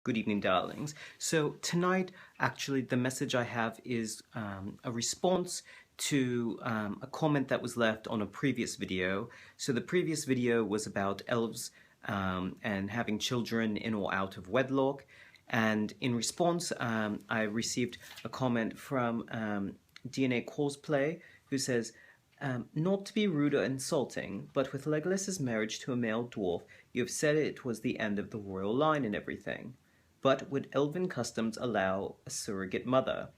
Good evening, darlings. So tonight, actually, the message I have is a response to a comment that was left on a previous video. So the previous video was about elves and having children in or out of wedlock. And in response, I received a comment from DNAcosplay, who says, not to be rude or insulting, but with Legolas's marriage to a male dwarf, you have said it was the end of the royal line and everything. But would elven customs allow a surrogate mother?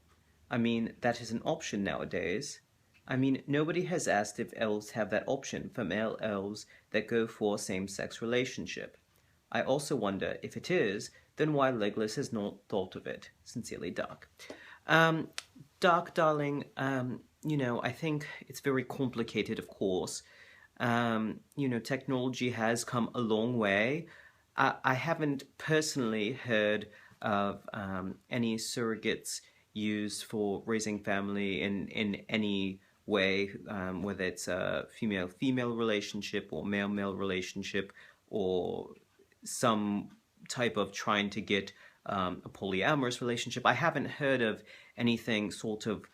I mean, that is an option nowadays. I mean, nobody has asked if elves have that option for male elves that go for a same-sex relationship. I also wonder, if it is, then why Legolas has not thought of it. Sincerely, Dark. Dark, darling, I think it's very complicated, of course. Technology has come a long way. I haven't personally heard of any surrogates used for raising family in any way, whether it's a female-female relationship or male-male relationship or some type of trying to get a polyamorous relationship. I haven't heard of anything sort of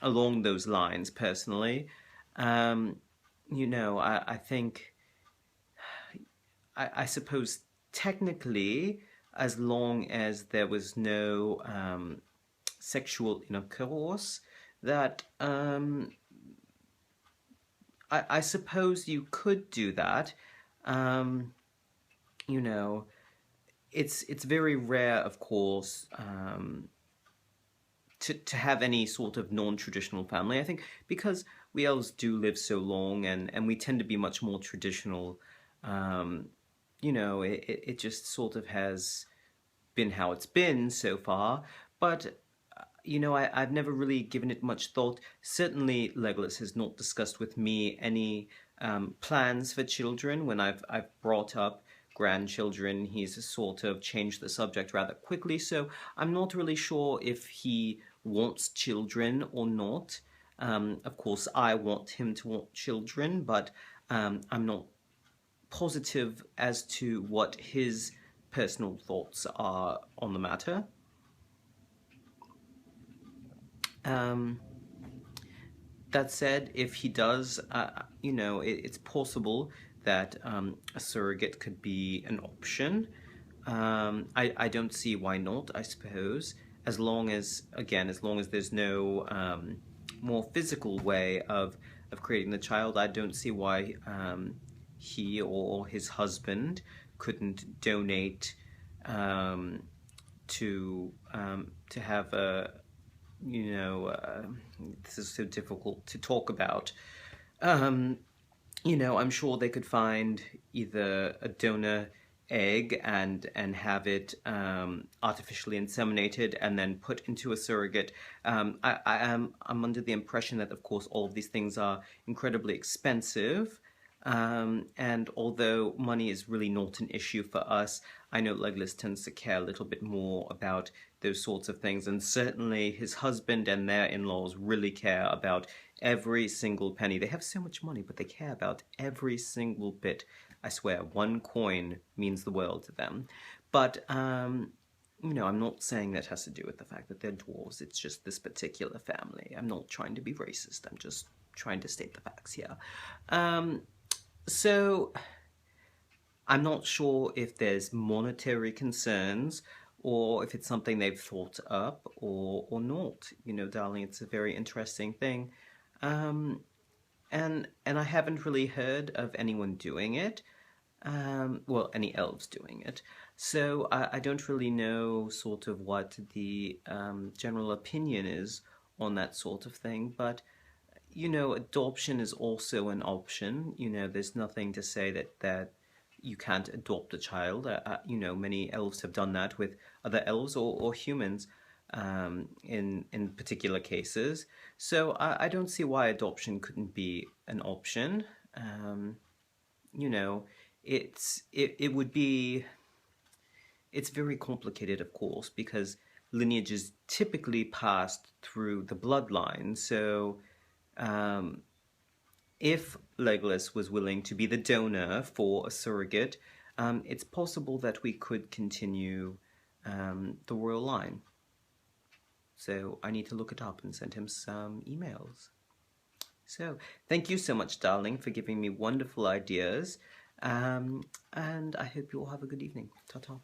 along those lines personally. I think, I suppose technically, as long as there was no sexual intercourse, that I suppose you could do that. It's very rare, of course, to have any sort of non-traditional family. I think because we elves do live so long and we tend to be much more traditional, it just sort of has been how it's been so far. But, I've never really given it much thought. Certainly Legolas has not discussed with me any plans for children. When I've brought up grandchildren, he's sort of changed the subject rather quickly, so I'm not really sure if he wants children or not. Of course, I want him to want children, but I'm not positive as to what his personal thoughts are on the matter. That said, if he does, it's possible that a surrogate could be an option. I don't see why not, I suppose, as long as there's no more physical way of creating the child. I don't see why he or his husband couldn't donate to have a, this is so difficult to talk about. I'm sure they could find either a donor egg and have it artificially inseminated and then put into a surrogate. I'm under the impression that, of course, all of these things are incredibly expensive. And although money is really not an issue for us, I know Legolas tends to care a little bit more about those sorts of things, and certainly his husband and their in-laws really care about every single penny. They have so much money, but they care about every single bit. I swear, one coin means the world to them. But, I'm not saying that has to do with the fact that they're dwarves. It's just this particular family. I'm not trying to be racist. I'm just trying to state the facts here. So, I'm not sure if there's monetary concerns or if it's something they've thought up or not. Darling, it's a very interesting thing. And I haven't really heard of anyone doing it. Well, any elves doing it. So I don't really know sort of what the general opinion is on that sort of thing, but adoption is also an option. There's nothing to say that you can't adopt a child. Many elves have done that with other elves or humans in particular cases. So I don't see why adoption couldn't be an option. It's very complicated, of course, because lineage is typically passed through the bloodline. So if Legolas was willing to be the donor for a surrogate, it's possible that we could continue the royal line. So I need to look it up and send him some emails. So thank you so much, darling, for giving me wonderful ideas. And I hope you all have a good evening. Ta-ta.